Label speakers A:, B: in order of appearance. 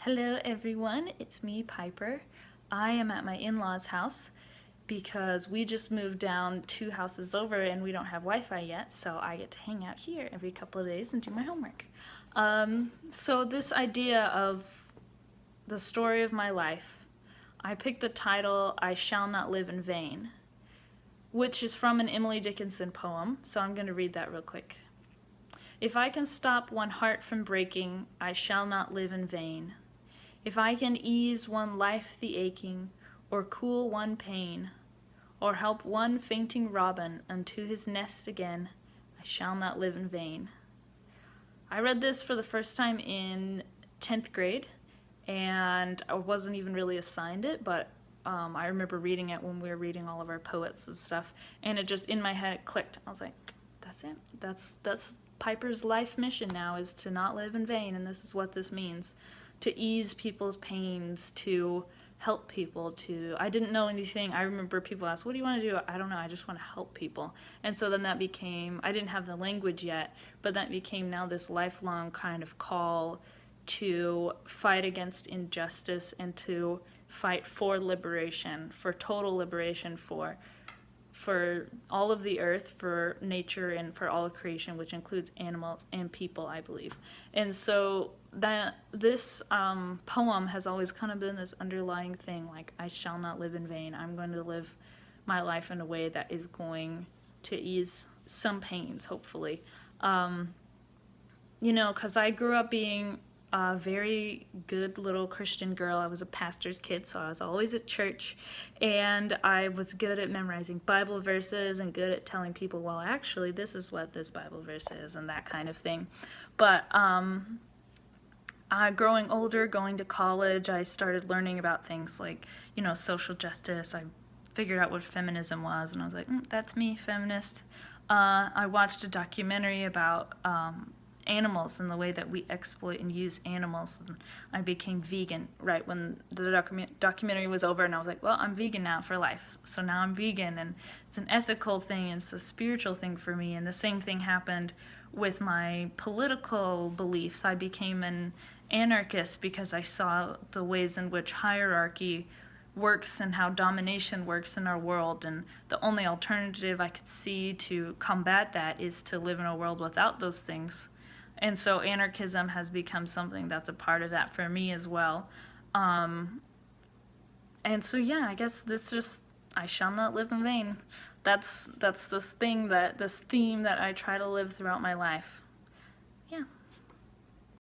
A: Hello everyone, it's me, Piper. I am at my in-laws' house because we just moved down 2 houses over and we don't have Wi-Fi yet, so I get to hang out here every couple of days and do my homework. So this idea of the story of my life, I picked the title, I Shall Not Live in Vain, which is from an Emily Dickinson poem, so I'm going to read that real quick. If I can stop one heart from breaking, I shall not live in vain. If I can ease one life the aching, or cool one pain, or help one fainting robin unto his nest again, I shall not live in vain. I read this for the first time in 10th grade, and I wasn't even really assigned it, but I remember reading it when we were reading all of our poets and stuff, and it just, in my head, it clicked. I was like, that's it. That's Piper's life mission now, is to not live in vain, and this is what this means. To ease people's pains, to help people, I didn't know anything. I remember people ask, what do you want to do? I don't know, I just want to help people. And so then that became, I didn't have the language yet, but that became now this lifelong kind of call to fight against injustice and to fight for liberation, for total liberation, for all of the earth, for nature, and for all of creation, which includes animals and people, I believe. And so this poem has always kind of been this underlying thing, like, I shall not live in vain. I'm going to live my life in a way that is going to ease some pains, hopefully. Because I grew up being a very good little Christian girl. I was a pastor's kid, so I was always at church, and I was good at memorizing Bible verses and good at telling people, well, actually, this is what this Bible verse is, and that kind of thing. But growing older, going to college, I started learning about things like, social justice. I figured out what feminism was, and I was like, that's me, feminist. I watched a documentary about animals and the way that we exploit and use animals, and I became vegan right when the documentary was over, and I was like, well, I'm vegan now for life. So now I'm vegan, and it's an ethical thing, and it's a spiritual thing for me. And the same thing happened with my political beliefs. I became an anarchist because I saw the ways in which hierarchy works and how domination works in our world, and the only alternative I could see to combat that is to live in a world without those things. And so anarchism has become something that's a part of that for me as well. And so yeah, I guess I shall not live in vain. That's this theme that I try to live throughout my life. Yeah.